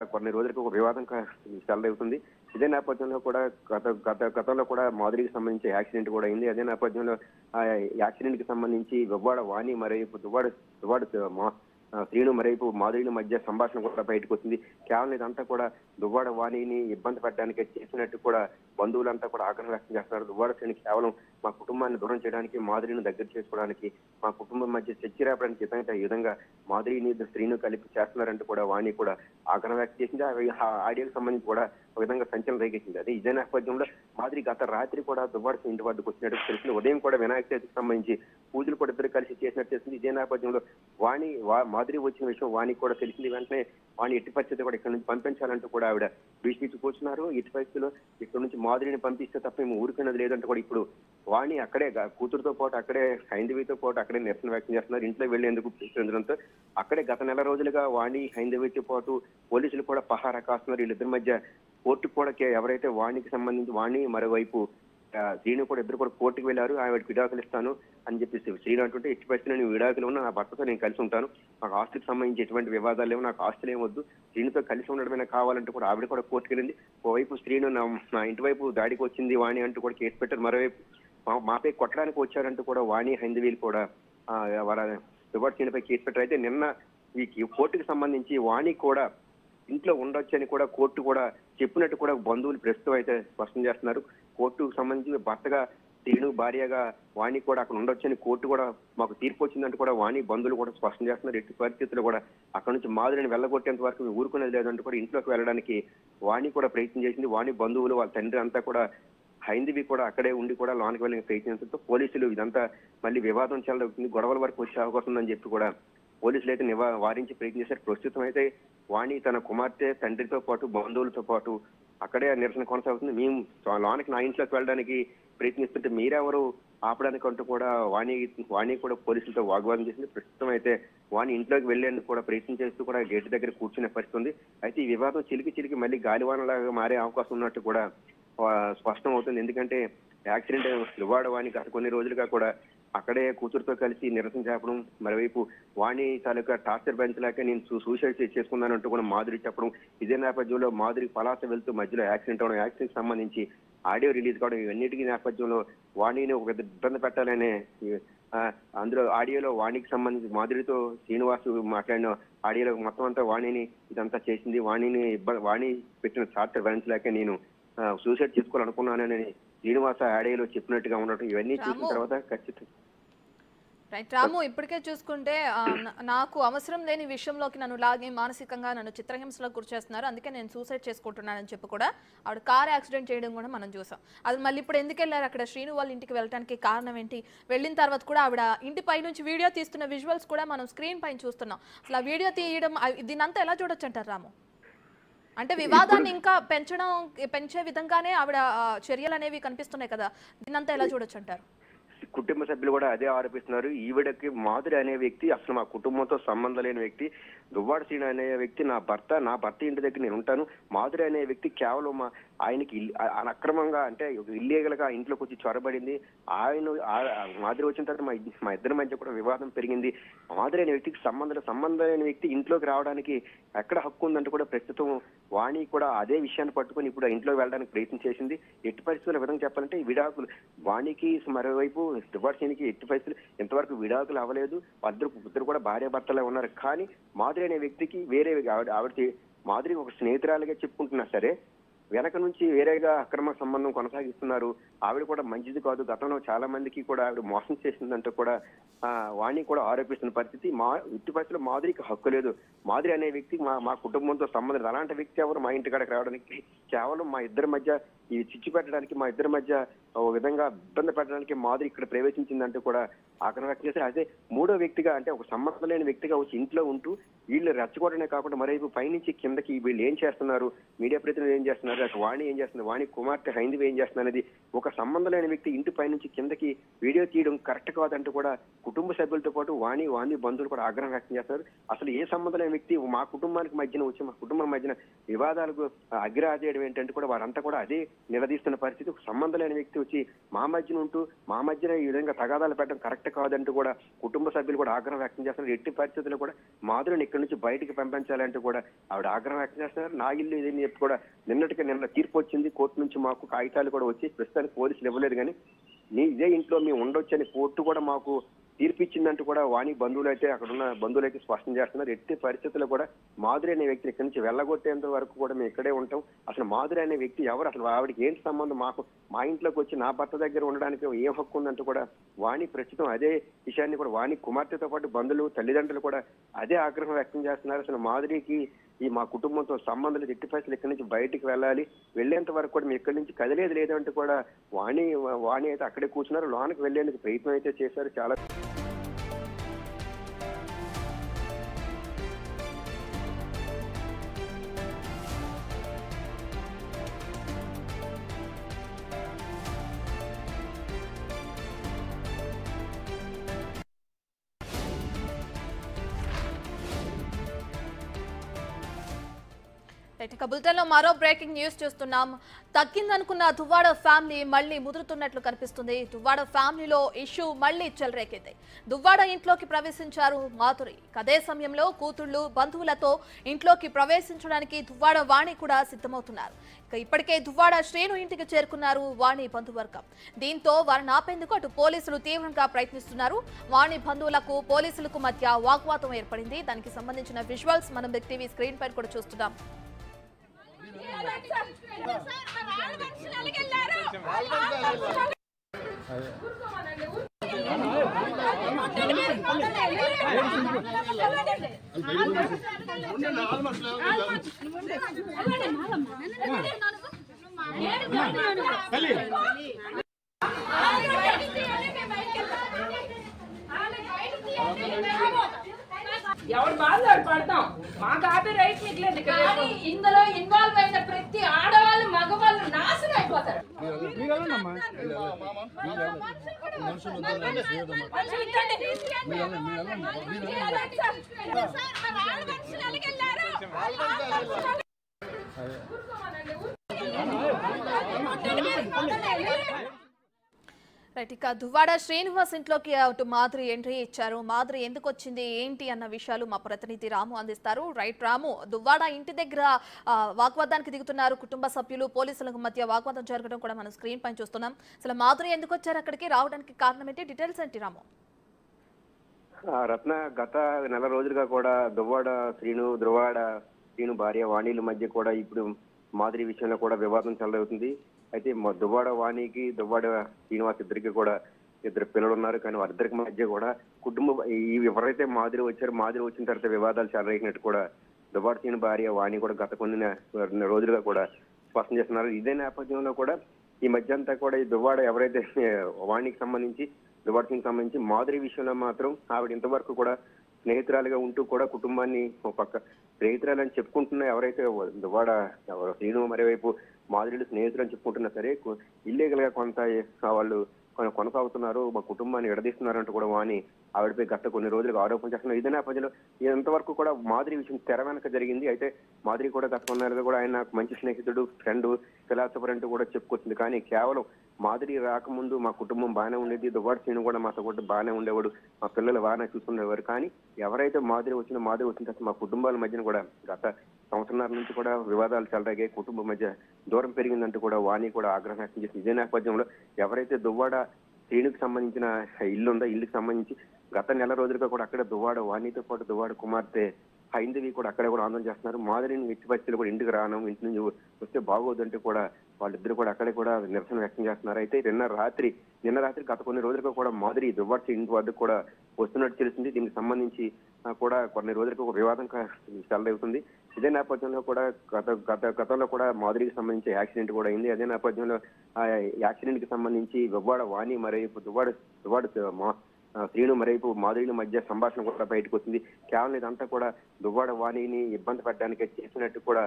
కొన్ని రోజులకు ఒక వివాదం చెలరేగుతుంది. ఇదే నేపథ్యంలో కూడా గతంలో కూడా మాధురికి సంబంధించి యాక్సిడెంట్ కూడా అయింది. అదే నేపథ్యంలో ఆ యాక్సిడెంట్ కి సంబంధించి దువ్వాడ వాణి మరోవైపు దువ్వాడ శ్రీను మరోవైపు మాధురి మధ్య సంభాషణ కూడా బయటకు వచ్చింది. కేవలం ఇదంతా కూడా దువ్వాడ వాణిని ఇబ్బంది పెట్టడానికి చేసినట్టు కూడా బంధువులంతా కూడా ఆగ్రహం వ్యక్తం చేస్తున్నారు. దువ్వాడ శ్రీని కేవలం మా కుటుంబాన్ని దూరం చేయడానికి, మాధురిని దగ్గర చేసుకోవడానికి, మా కుటుంబం మధ్య చర్చ రేపడానికి ఈ విధంగా మాధురిని శ్రీను కలిపి చేస్తున్నారంటూ కూడా వాణి కూడా ఆగ్రహం వ్యక్తం చేసింది. ఆ ఆడియోకి సంబంధించి కూడా ఒక విధంగా సంచలనం రేగింది. అదే ఇదే నేపథ్యంలో మాధురి గత రాత్రి కూడా దువ్వాడ ఇంటి వద్దకు వచ్చినట్టు తెలిసింది. ఉదయం కూడా వినాయక చవితికి సంబంధించి పూజలు కూడా ఇద్దరు కలిసి చేసినట్టు తెలిసింది. ఇదే నేపథ్యంలో మాధురి వచ్చిన విషయం వాణికి కూడా తెలిసింది. వెంటనే వాణి ఎట్టి పరిస్థితి కూడా ఇక్కడ నుంచి పంపించాలంటూ కూడా ఆవిడ భీష్మించి కూర్చున్నారు. ఎట్టి పరిస్థితుల్లో ఇక్కడ నుంచి మాధురిని పంపిస్తే తప్ప మేము ఊరుకున్నది లేదంటే కూడా ఇప్పుడు వాణి అక్కడే కూతురుతో పాటు అక్కడే హైందవితో పాటు అక్కడే నిరసన వ్యక్తం చేస్తున్నారు. ఇంట్లో వెళ్లేందుకు పిలుస్తుండడంతో అక్కడే గత నెల రోజులుగా వాణి హైందవితో పాటు పోలీసులు కూడా పహారా కాస్తున్నారు. వీళ్ళిద్దరి మధ్య కోర్టుకు కూడా ఎవరైతే వాణికి సంబంధించి వాణి మరోవైపు శ్రీను కూడా ఇద్దరు కూడా కోర్టుకు వెళ్లారు. ఆవిడకి విడాకులు ఇస్తాను అని చెప్పేసి శ్రీను అంటుంటే ఎట్టి పరిస్థితి నేను విడాకులు ఉన్నా నా భర్తతో నేను కలిసి ఉంటాను, నాకు ఆస్తికి సంబంధించి ఎటువంటి వివాదాలు లేవు, నాకు ఆస్తులు ఏమొద్దు, శ్రీనుతో కలిసి ఉండడమైనా కావాలంటూ కూడా ఆవిడ కూడా కోర్టుకు వెళ్ళింది. ఓవైపు శ్రీను నా ఇంటి వైపు దాడికి వచ్చింది వాణి అంటూ కూడా కేసు పెట్టారు. మరోవైపు మాపై కొట్టడానికి వచ్చారంటూ కూడా వాణి హైందవీలు కూడా దువ్వాడ శ్రీనుపై కేసు పెట్టారు. అయితే నిన్న ఈ కోర్టుకు సంబంధించి వాణి కూడా ఇంట్లో ఉండొచ్చని కూడా కోర్టు కూడా చెప్పినట్టు కూడా బంధువులు ప్రస్తుతం అయితే స్పష్టం చేస్తున్నారు. కోర్టుకు సంబంధించి భర్తగా శ్రీను భార్యగా వాణి కూడా అక్కడ ఉండొచ్చని కోర్టు కూడా మాకు తీర్పు వచ్చిందంటూ కూడా వాణి బంధువులు కూడా స్పష్టం చేస్తున్నారు. ఎట్టి పరిస్థితుల్లో కూడా అక్కడ నుంచి మాధురిని వెళ్ళగొట్టేంత వరకు ఊరుకునేది లేదంటూ కూడా ఇంట్లోకి వెళ్ళడానికి వాణి కూడా ప్రయత్నం చేసింది. వాణి బంధువులు వాళ్ళ తండ్రి అంతా కూడా హైందవి కూడా అక్కడే ఉండి కూడా లోనికి వెళ్ళిన ప్రయత్నించడంతో పోలీసులు ఇదంతా మళ్ళీ వివాదం చెలవుతుంది, గొడవల వరకు వచ్చే అవకాశం ఉందని చెప్పి కూడా పోలీసులు అయితే వారించి ప్రయత్నం చేశారు. ప్రస్తుతం అయితే వాణి తన కుమార్తె తండ్రితో పాటు బంధువులతో పాటు అక్కడే నిరసన కొనసాగుతుంది. మేము లోనికి నా ఇంట్లోకి వెళ్ళడానికి ప్రయత్నిస్తుంటే మీరెవరు ఆపడానికి అంటూ కూడా వాణి కూడా పోలీసులతో వాగ్వాదం చేసింది. ప్రస్తుతం అయితే వాణి ఇంట్లోకి వెళ్లేందుకు కూడా ప్రయత్నం చేస్తూ కూడా గేటు దగ్గర కూర్చునే పరిస్థితి ఉంది. అయితే ఈ వివాదం చిలికి మళ్ళీ గాలివానలాగా మారే అవకాశం ఉన్నట్టు కూడా స్పష్టం అవుతుంది. ఎందుకంటే యాక్సిడెంట్ దువ్వాడ వాణి గత కొన్ని రోజులుగా కూడా అక్కడే కూతురుతో కలిసి నిరసన చేపడం, మరోవైపు వాణి తాలూకా టార్చర్ భరించలేక నేను సూసైడ్ చేసుకున్నానంటూ కూడా మాధురి చెప్పడం, ఇదే నేపథ్యంలో మాధురి పలాస వెళ్తూ మధ్యలో యాక్సిడెంట్ అవడం, యాక్సిడెంట్ సంబంధించి ఆడియో రిలీజ్ కావడం, ఇవన్నిటికీ నేపథ్యంలో వాణిని ఒక ఇబ్బంది పెట్టాలనే అందులో ఆడియోలో వాణికి సంబంధించి మాధురితో శ్రీనివాసు మాట్లాడిన ఆడియోలో మొత్తం అంతా వాణిని ఇదంతా చేసింది, వాణి పెట్టిన టార్చర్ భరించలేక నేను సూసైడ్ చేసుకోవాలనుకున్నానని శ్రీనివాస ఆడియోలో చెప్పినట్టుగా ఉండటం, ఇవన్నీ చూసిన తర్వాత ఖచ్చితంగా రైట్ రాము, ఇప్పటికే చూసుకుంటే నాకు అవసరం లేని విషయంలోకి నన్ను లాగి మానసికంగా నన్ను చిత్రహింసలకు గురి చేస్తున్నారు, అందుకే నేను సూసైడ్ చేసుకుంటున్నానని చెప్పి కూడా ఆవిడ కార్ యాక్సిడెంట్ చేయడం కూడా మనం చూసాం. అది మళ్ళీ ఇప్పుడు ఎందుకు వెళ్ళారు అక్కడ శ్రీను వాళ్ళ ఇంటికి వెళ్ళడానికి కారణం ఏంటి? వెళ్ళిన తర్వాత కూడా ఆవిడ ఇంటి పై నుంచి వీడియో తీస్తున్న విజువల్స్ కూడా మనం స్క్రీన్ పైన చూస్తున్నాం. అసలు ఆ వీడియో తీయడం దీనంతా ఎలా చూడొచ్చు అంటారు రాము? అంటే వివాదాన్ని ఇంకా పెంచే విధంగానే ఆవిడ చర్యలు అనేవి కనిపిస్తున్నాయి కదా, దీనంతా ఎలా చూడొచ్చు అంటారు? కుటుంబ సభ్యులు కూడా అదే ఆరోపిస్తున్నారు. ఈవిడకి మాధురి అనే వ్యక్తి అసలు మా కుటుంబంతో సంబంధం లేని వ్యక్తి, దువ్వాడ శ్రీను అనే వ్యక్తి నా భర్త ఇంటి దగ్గర నేను ఉంటాను, మాధురి అనే వ్యక్తి కేవలం ఆయనకి అక్రమంగా అంటే ఇల్లీగల్ గా ఇంట్లోకి వచ్చి చొరబడింది, మాధురి వచ్చిన తర్వాత మా ఇద్దరి మధ్య కూడా వివాదం పెరిగింది, మాధురి అనే వ్యక్తికి సంబంధం లేని వ్యక్తి ఇంట్లోకి రావడానికి ఎక్కడ హక్కు ఉందంటే కూడా ప్రస్తుతం వాణి కూడా అదే విషయాన్ని పట్టుకుని ఇప్పుడు ఇంట్లోకి వెళ్ళడానికి ప్రయత్నం చేసింది. ఎట్టి పరిస్థితుల విధంగా చెప్పాలంటే విడాకులు వాణికి మరోవైపు దువ్వాడ శ్రీనికి ఎట్టి పరిస్థితులు ఇంతవరకు విడాకులు అవ్వలేదు, ఇద్దరు కూడా భార్య భర్తలే ఉన్నారు. కానీ మాధురి అనే వ్యక్తికి వేరే ఆవిడ మాధురి ఒక స్నేహితురాలుగా చెప్పుకుంటున్నా సరే వెనక నుంచి వేరేగా అక్రమ సంబంధం కొనసాగిస్తున్నారు, ఆవిడ కూడా మంచిది కాదు, గతంలో చాలా మందికి కూడా ఆవిడ మోసం చేసిందంటూ కూడా వాణి కూడా ఆరోపిస్తున్న పరిస్థితి. ఇట్టి పరిస్థితుల్లో మాధురికి హక్కు లేదు, మాధురి అనే వ్యక్తికి మా కుటుంబంతో సంబంధం లేదు, అలాంటి వ్యక్తి ఎవరు మా ఇంటి కాడకి రావడానికి, కేవలం మా ఇద్దరి మధ్య ఈ చిచ్చు పెట్టడానికి, మా ఇద్దరి మధ్య ఓ విధంగా ఇబ్బంది పెట్టడానికి మాధురి ఇక్కడ ప్రవేశించిందంటూ కూడా ఆగ్రహం వ్యక్తం చేశారు. అదే మూడో వ్యక్తిగా అంటే ఒక సంబంధం లేని వ్యక్తిగా వచ్చి ఇంట్లో ఉంటూ వీళ్ళు రెచ్చగొట్టడమే కాకుండా మరోవైపు పైనుంచి కిందకి వీళ్ళు ఏం చేస్తున్నారు, మీడియా ప్రతినిధులు ఏం చేస్తున్నారు, అటు వాణి ఏం చేస్తున్నారు, వాణి కుమార్తె హైందవి ఏం చేస్తున్నారు అనేది ఒక సంబంధం లేని వ్యక్తి ఇంటి పైనుంచి కిందకి వీడియో తీయడం కరెక్ట్ కాదంటూ కూడా కుటుంబ సభ్యులతో పాటు వాణి బంధువులు కూడా ఆగ్రహం వ్యక్తం చేస్తారు. అసలు ఏ సంబంధం లేని వ్యక్తి మా కుటుంబానికి మధ్యన వచ్చి మా కుటుంబం మధ్యన వివాదాలకు అగ్రరాజేయడం ఏంటంటే కూడా వారంతా కూడా అదే నిలదీస్తున్న పరిస్థితి. ఒక సంబంధం లేని వ్యక్తి వచ్చి మా మధ్యన ఉంటూ మా మధ్యన ఈ విధంగా తగాదాలు పెట్టడం కరెక్ట్ కరెక్ట్ కాదంటూ కూడా కుటుంబ సభ్యులు కూడా ఆగ్రహం వ్యక్తం చేస్తున్నారు. ఎట్టి పరిస్థితుల్లో కూడా మాధురిని ఇక్కడి నుంచి బయటికి పంపించాలంటూ కూడా ఆవిడ ఆగ్రహం వ్యక్తం చేస్తున్నారు. నా ఇల్లు ఇది చెప్పి కూడా నిన్న తీర్పు వచ్చింది కోర్టు నుంచి, మాకు కాగితాలు కూడా వచ్చి ప్రస్తుతానికి పోలీసులు ఇవ్వలేదు, కానీ ఇదే ఇంట్లో మేము ఉండొచ్చని కోర్టు కూడా మాకు తీర్పిచ్చిందంటూ కూడా వాణి బంధువులు అయితే, అక్కడ ఉన్న బంధువులు అయితే స్పష్టం చేస్తున్నారు. ఎట్టి పరిస్థితుల్లో కూడా మాధురి అనే వ్యక్తిని ఇక్కడి నుంచి వెళ్ళగొట్టేంత వరకు కూడా మేము ఇక్కడే ఉంటాం. అసలు మాధురి అనే వ్యక్తి ఎవరు, అసలు ఆవిడకి ఏంటి సంబంధం, మా ఇంట్లోకి వచ్చి నా భర్త దగ్గర ఉండడానికి ఏం హక్కు ఉందంటూ కూడా వాణి ప్రస్తుతం అదే విషయాన్ని కూడా వాణి కుమార్తెతో పాటు బంధువులు తల్లిదండ్రులు కూడా అదే ఆగ్రహం వ్యక్తం చేస్తున్నారు. అసలు మాధురికి మా కుటుంబంతో సంబంధాలు ఎట్టి పరిస్థితులు ఇక్కడి నుంచి బయటికి వెళ్ళాలి, వెళ్లేంత వరకు కూడా మేము ఇక్కడి నుంచి కదిలేదు లేదంటూ కూడా వాణి అయితే అక్కడే కూర్చున్నారు. లోనికి వెళ్లేందుకు ప్రయత్నం అయితే చేశారు. చాలా ఇక బులెటిన్లో మరో బ్రేకింగ్ న్యూస్ చూస్తున్నాం. తగ్గిందనుకున్న దువ్వాడ ఫ్యామిలీ మళ్లీ ముదురుతున్నట్లు కనిపిస్తుంది. దువ్వాడ ఫ్యామిలీలో ఇష్యూ మళ్లీ చెలరేగింది. దువ్వాడ ఇంట్లోకి ప్రవేశించారు మాధురి. అదే సమయంలో కూతుళ్లు బంధువులతో ఇంట్లోకి ప్రవేశించడానికి దువ్వాడ వాణి కూడా సిద్ధమవుతున్నారు. ఇప్పటికే దువ్వాడ శ్రీను ఇంటికి చేరుకున్నారు వాణి బంధువర్గం. దీంతో వారిని ఆపేందుకు అటు పోలీసులు తీవ్రంగా ప్రయత్నిస్తున్నారు. వాణి బంధువులకు పోలీసులకు మధ్య వాగ్వాదం ఏర్పడింది. దానికి సంబంధించిన విజువల్స్ మనం బిగ్ టీవీ స్క్రీన్ పై కూడా చూస్తున్నాం. ఎవరు బాధలు పడతాం, మా కాపీ రైట్ మీకు లేదు. ఇందులో ఇన్వాల్వ్ అయిన ప్రతి ఆడవాళ్ళు మగవాళ్ళు నాశనం అయిపోతారు. ఇక దువ్వాడ శ్రీనివాస్ ఇంట్లోకి అటు మాధురి ఎంట్రీ ఇచ్చారు. మాధురి ఎందుకు వచ్చింది ఏంటి అన్న విషయాలు మా ప్రతినిధి రాము అందిస్తారు. రైట్ రాము, దువ్వాడ ఇంటి దగ్గర వాగ్వాదానికి దిగుతున్నారు కుటుంబ సభ్యులు, పోలీసులకు మధ్య వాగ్వాదం జరగడం కూడా మనం స్క్రీన్ పైన చూస్తున్నాం. అసలు మాధురి ఎందుకు వచ్చారు అక్కడికి, రావడానికి కారణం ఏంటి, డీటెయిల్స్ ఏంటి రాము? రత్న, గత నెల రోజులుగా కూడా దువ్వాడ శ్రీను భార్య వాణిల మధ్య కూడా ఇప్పుడు మాధురి విషయంలో కూడా వివాదం చెలవుతుంది. అయితే దువ్వాడ వాణికి దువ్వాడ శ్రీనివాస్ ఇద్దరికి కూడా ఇద్దరు పిల్లలు ఉన్నారు. కానీ వారిద్దరికి మధ్య కూడా ఎవరైతే మాధురి వచ్చిన తర్వాత వివాదాలు చెలరేగినట్టు కూడా దువ్వాడ శ్రీను భార్య వాణి కూడా గత కొన్ని రోజులుగా కూడా స్పష్టం చేస్తున్నారు. ఇదే నేపథ్యంలో కూడా ఈ మధ్య అంతా కూడా ఈ దువ్వాడ ఎవరైతే వాణికి సంబంధించి మాధురి విషయంలో మాత్రం ఆవిడ ఇంతవరకు కూడా స్నేహితురాలుగా ఉంటూ కూడా కుటుంబాన్ని ఒక పక్క స్నేహితురాలని చెప్పుకుంటున్నా ఎవరైతే దువ్వాడ శ్రీను మరోవైపు మాధురిలు స్నేహితులు అని చెప్పుకుంటున్నా సరే ఇల్లీగల్ గా కొంత వాళ్ళు కొనసాగుతున్నారు, మా కుటుంబాన్ని విడదీస్తున్నారు అంటూ కూడా వాణి ఆవిడపై గత కొన్ని రోజులుగా ఆరోపణ చేస్తున్నారు. ఇదే నేపథ్యంలో ఇంతవరకు కూడా మాధురి విషయం తెర వెనక జరిగింది. అయితే మాధురి కూడా గత కొన్నాళ్ళుగా కూడా ఆయన మంచి స్నేహితుడు, ఫ్రెండ్, ఫిలాసఫర్ అంటూ కూడా చెప్పుకొచ్చింది. కానీ కేవలం మాధురి రాకముందు మా కుటుంబం బాగానే ఉండేది, దువ్వాడ శ్రీను కూడా మాతో కూడా బాగానే ఉండేవాడు, మా పిల్లలు బాగానే చూసుకునేవారు. కానీ ఎవరైతే మాధురి వచ్చిన తర్వాత మా కుటుంబాల మధ్యన కూడా గత సంవత్సరాల నుంచి కూడా వివాదాలు చెలరేగాయి, కుటుంబం మధ్య దూరం పెరిగిందంటూ కూడా వాణి కూడా ఆగ్రహం వ్యక్తం చేసింది. ఇదే నేపథ్యంలో ఎవరైతే దువ్వాడ శ్రీనుకి సంబంధించిన ఇల్లు ఉందో ఇల్లుకి సంబంధించి గత నెల రోజులుగా కూడా అక్కడ దువ్వాడ వాణితో పాటు దువ్వాడ కుమార్తె హైందవి కూడా అక్కడే కూడా ఆందోళన చేస్తున్నారు. మాధురిని ఎట్టి పరిస్థితులు కూడా ఇంటికి రాను, ఇంటి నుంచి వస్తే బాగోదంటూ కూడా వాళ్ళిద్దరు కూడా అక్కడే కూడా నిరసన వ్యక్తం చేస్తున్నారు. అయితే నిన్న రాత్రి గత కొన్ని రోజులుగా కూడా మాధురి దువ్వాడ ఇంటి వద్దకు కూడా వస్తున్నట్టు తెలిసింది. దీనికి సంబంధించి కూడా కొన్ని రోజులకు ఒక వివాదం చెలరేగుతుంది. ఇదే నేపథ్యంలో కూడా గతంలో కూడా మాధురికి సంబంధించి యాక్సిడెంట్ కూడా అయింది. అదే నేపథ్యంలో ఆ యాక్సిడెంట్ కి సంబంధించి దువ్వాడ వాణి మరోవైపు దువ్వాడ శ్రీను మరోవైపు మాధురిల మధ్య సంభాషణ కూడా బయటకు వచ్చింది. కేవలం ఇదంతా కూడా దువ్వాడ వాణిని ఇబ్బంది పెట్టడానికి చేసినట్టు కూడా